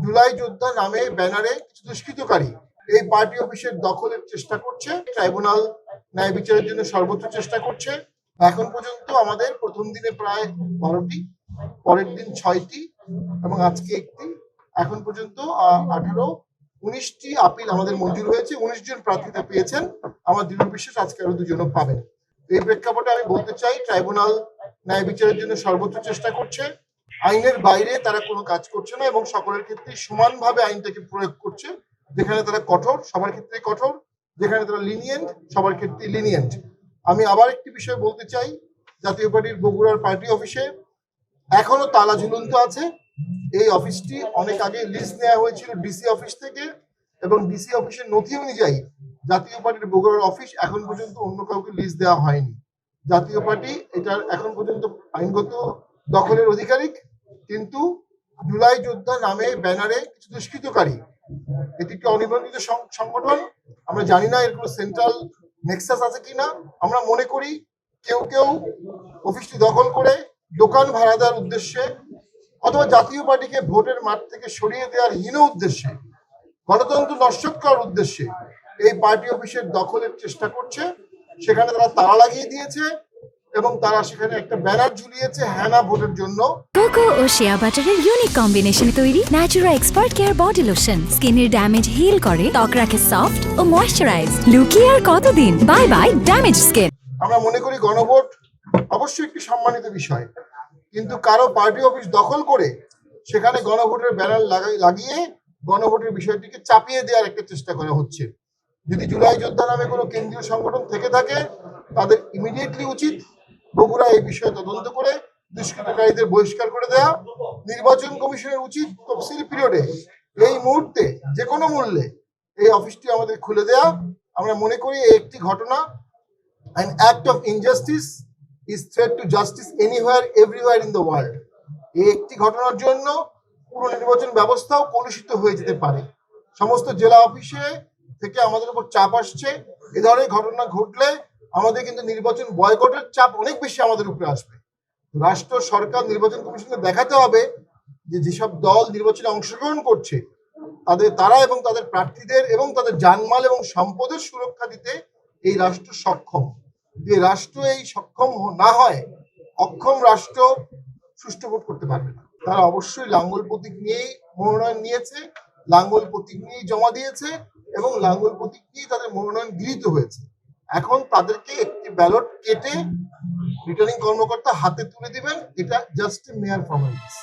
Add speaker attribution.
Speaker 1: জুলাই যোদ্ধা নামে ব্যানারে কিছু দুষ্কৃতকারী এই পার্টি অফিসের দখলের চেষ্টা করছে। ট্রাইব্যুনাল ন্যায় বিচারের জন্য সর্বোচ্চ চেষ্টা করছে। এখন পর্যন্ত আমাদের প্রথম দিনে প্রায় 12টি, পরের দিন 6টি এবং আজকে একটি, এখন পর্যন্ত 19টি আপিল আমাদের মঞ্জুর হয়েছে। 19 জন প্রার্থীতা পেয়েছেন। আমার দৃঢ় বিশ্বাস আজকে আরো 2 জনও পাবেন। এই প্রেক্ষাপটে আমি বলতে চাই, ট্রাইব্যুনাল ন্যায় বিচারের জন্য সর্বোচ্চ চেষ্টা করছে। আইনের বাইরে তারা কোনো কাজ করছে না এবং সকলের ক্ষেত্রে সমানভাবে আইনটাকে প্রয়োগ করছে। যেখানে তারা কঠোর, সবার ক্ষেত্রে কঠোর; যেখানে তারা লিনিয়েন্ট, সবার ক্ষেত্রে লিনিয়েন্ট। আমি আবার একটি বিষয় বলতে চাই, জাতীয় পার্টির বগুড়ার পার্টি অফিসে এখনো তালা ঝুলন্ত আছে। এই অফিসটি অনেক আগে লিজ নেওয়া হয়েছিল ডিসি অফিস থেকে এবং ডিসি অফিসের নথি অনুযায়ী জাতীয় পার্টির বগুড়ার অফিস এখন পর্যন্ত অন্য কাউকে লিজ দেওয়া হয়নি। জাতীয় পার্টি এটার এখন পর্যন্ত আইনগত দখলের অধিকারিক, কিন্তু জুলাই যোদ্ধা নামে ব্যানারে কিছু দুষ্কৃতকারী, এটি একটি অনিবন্ধিত সংগঠন। আমরা জানি না এর কোনো সেন্ট্রাল নেক্সাস আছে কিনা। আমরা মনে করি কেউ কেউ অফিসটি দখল করে দোকান ভাড়া দেওয়ার উদ্দেশ্যে অথবা জাতীয় পার্টিকে ভোটের মাঠ থেকে সরিয়ে দেওয়ার হীন উদ্দেশ্যে, গণতন্ত্র নষ্ট করার উদ্দেশ্যে এই পার্টি অফিসের দখলের চেষ্টা করছে। সেখানে তারা তালা লাগিয়ে দিয়েছে এবং তারা সেখানে একটা ব্যানার ঝুলিয়েছে হ্যানা ভোটের জন্য।
Speaker 2: কোকো ও শিয়া বাটারের ইউনিক কম্বিনেশনে তৈরি Natura expert care body lotion স্কিনের ড্যামেজ হিল করে, ত্বক রাখে সফট ও ময়েশ্চারাইজ। লুকিয়ে আর কতদিন, বাই বাই ড্যামেজ স্কিন।
Speaker 1: আমরা মনে করি গণভোট অবশ্যই একটি সম্মানিত বিষয়, কিন্তু কারো পার্টি অফিস দখল করে সেখানে গণভোটের ব্যানার লাগিয়ে গণভোটের বিষয়টিকে চাপিয়ে দেওয়ার একটা চেষ্টা করা হচ্ছে। যদি জুলাই যোদ্ধা নামে কোনো কেন্দ্রীয় সংগঠন থেকে থাকে, তাদের ইমিডিয়েটলি উচিত বগুড়া এই বিষয়ে তদন্ত করে দুষ্কৃতকারীদের বহিষ্কার করে দেওয়া। নির্বাচন কমিশনের উচিত তফসিল পিরিয়ডে এই মুহূর্তে যে কোনো মূল্যে এই অফিসটি আমাদের খুলে দেওয়া। আমরা মনে করি এই একটি ঘটনা, an act of injustice is threat to justice anywhere everywhere in the world। এই একটি ঘটনার জন্য পুরো নির্বাচন ব্যবস্থাও কলুষিত হয়ে যেতে পারে। সমস্ত জেলা অফিসে থেকে আমাদের উপর চাপ আসছে। এ ধরনের ঘটনা ঘটলে আমাদের কিন্তু নির্বাচন বয়কটের চাপ অনেক বেশি আমাদের উপরে আসবে। রাষ্ট্র সরকার নির্বাচন কমিশনকে দেখাতে হবে যে যেসব দল নির্বাচনে অংশগ্রহণ করছে তারা এবং তাদের প্রার্থীদের এবং তাদের জানমাল এবং সম্পদের সুরক্ষা দিতে এই রাষ্ট্র সক্ষম। যে রাষ্ট্র এই সক্ষম না হয়, অক্ষম রাষ্ট্র সুষ্ঠু ভোট করতে পারবে না। তারা অবশ্যই লাঙ্গল প্রতীক নিয়েই মনোনয়ন নিয়েছে, লাঙ্গল প্রতীক নিয়েই জমা দিয়েছে এবং লাঙ্গল প্রতীক নিয়েই তাদের মনোনয়ন গৃহীত হয়েছে। এখন তাদেরকে একটি ব্যালট কেটে রিটার্নিং কর্মকর্তা হাতে তুলে দিবেন, এটা জাস্ট মেয়ার ফর্মালিটিস।